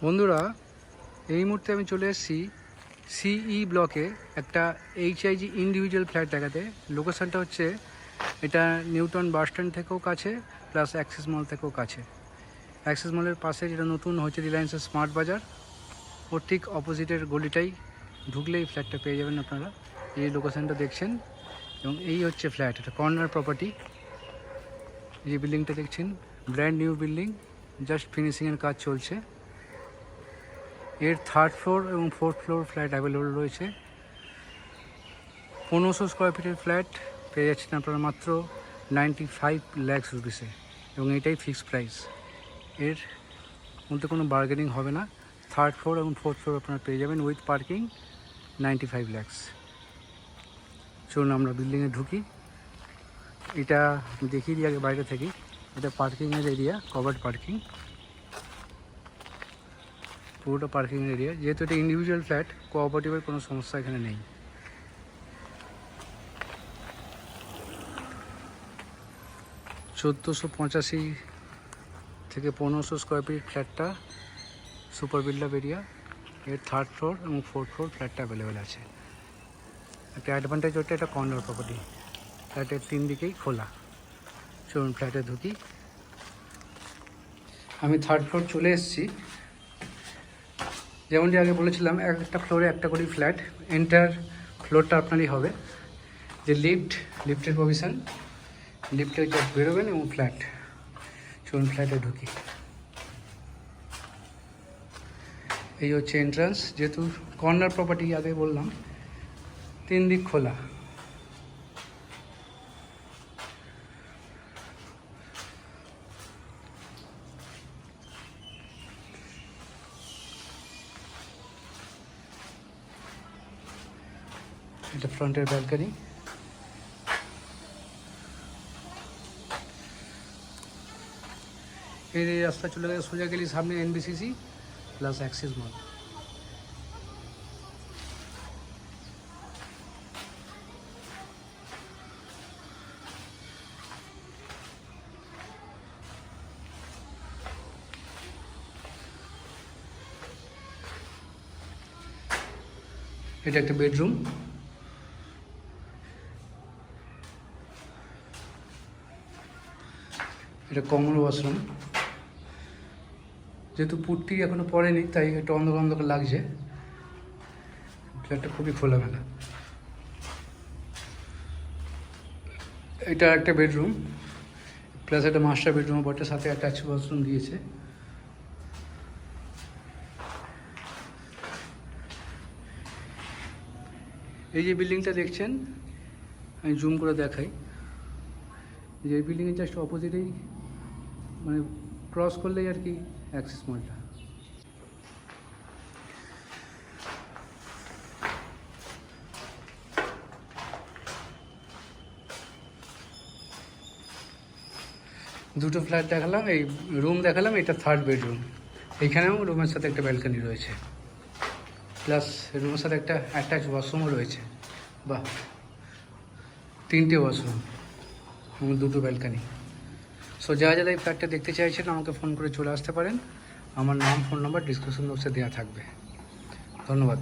বন্ধুরা, এই মুহূর্তে আমি চলে এসেছি সিই ব্লকে একটা এইচআইজি ইন্ডিভিজুয়াল ফ্ল্যাট দেখাতে। লোকেশানটা হচ্ছে এটা নিউটন বাস স্ট্যান্ড থেকেও কাছে, প্লাস অ্যাক্সিস মল থেকেও কাছে। অ্যাক্সিস মলের পাশে যেটা নতুন হচ্ছে রিলায়েন্সের স্মার্ট বাজার, ওর ঠিক অপোজিটের গলিটাই ঢুকলেই ফ্ল্যাটটা পেয়ে যাবেন আপনারা। এই লোকেশানটা দেখছেন এবং এই হচ্ছে ফ্ল্যাট, এটা কর্নার প্রপার্টি। এই বিল্ডিংটা দেখছেন ব্র্যান্ড নিউ বিল্ডিং, জাস্ট ফিনিশিংয়ের কাজ চলছে। এর থার্ড ফ্লোর এবং ফোর্থ ফ্লোর ফ্ল্যাট অ্যাভেলেবল রয়েছে। 1500 স্কোয়ার ফিটের ফ্ল্যাট পেয়ে যাচ্ছেন আপনারা মাত্র 95 লাখ রুপিসে, এবং এটাই ফিক্সড প্রাইস। এর মধ্যে কোনো বার্গেনিং হবে না। থার্ড ফ্লোর এবং ফোর্থ ফ্লোর আপনারা পেয়ে যাবেন উইথ পার্কিং 95 লাখ। চলুন আমরা বিল্ডিংয়ে ঢুকি। এটা দেখিয়ে দিই আগে বাইরে থেকে। এটা পার্কিংয়ের এরিয়া, কভার্ড পার্কিং, পুরোটা পার্কিং এরিয়া। যেহেতু এটা ইন্ডিভিজুয়াল ফ্ল্যাট, কোঅপারেটিভের কোনো সমস্যা এখানে নেই। $1485 থেকে 1500 স্কোয়ার ফিট ফ্ল্যাটটা সুপার বিল্ডাপ এরিয়া। এর থার্ড ফ্লোর এবং ফোর্থ ফ্লোর ফ্ল্যাটটা অ্যাভেলেবেল আছে। একটা অ্যাডভান্টেজ হচ্ছে এটা কর্নার প্রপার্টি, ফ্ল্যাটের 3 দিকেই খোলা। চলুন ফ্ল্যাটে ঢুকি। আমি থার্ড ফ্লোর চলে এসেছি। যেমনটি আগে বলেছিলাম, একটা ফ্লোরে একটা করে ফ্ল্যাট, এন্টার ফ্লোরটা আপনারই হবে। যে লিফটের প্রভিশন, লিফটে জাস্ট বেরোবেন এবং ফ্ল্যাট। চলুন ফ্ল্যাটে ঢুকি। এই হচ্ছে এন্ট্রান্স। যেহেতু কর্নার প্রপার্টি আগে বললাম, 3 দিক খোলা। এটা ফ্রন্টের ব্যালকনি। এই রাস্তা চলে গেলে সোজা গেলে সামনে এনবিসিসি প্লাস অ্যাক্সিস মল। এটা একটা বেডরুম। এটা কমন ওয়াশরুম। যেহেতু পুট্টি এখনো পড়েনি তাই একটু অন্ধকার অন্ধকার লাগছে। ফ্ল্যাটটা খুবই খোলামেলা। এটা একটা বেডরুম প্লাস একটা মাস্টার বেডরুম বটে, সাথে অ্যাটাচ ওয়াশরুম দিয়েছে। এই যে বিল্ডিংটা দেখছেন, আমি জুম করে দেখাই। যে বিল্ডিংয়ের জাস্ট অপোজিটেই, মানে ক্রস করলেই আর কি অ্যাক্সিস মলটা। দুটো ফ্ল্যাট দেখালাম, এই রুম দেখালাম, এটা থার্ড বেডরুম। এইখানেও রুমের সাথে একটা ব্যালকনি রয়েছে, প্লাস রুমের সাথে একটা অ্যাটাচ ওয়াশরুমও রয়েছে। বাহ, 3টে ওয়াশরুম এবং 2টো ব্যালকনি। সো যারা যারা এই ফ্ল্যাটটা দেখতে চাইছেন আমাকে ফোন করে চলে আসতে পারেন। আমার নাম, ফোন নাম্বার ডিসক্রিপশন বক্সে দেওয়া থাকবে। ধন্যবাদ।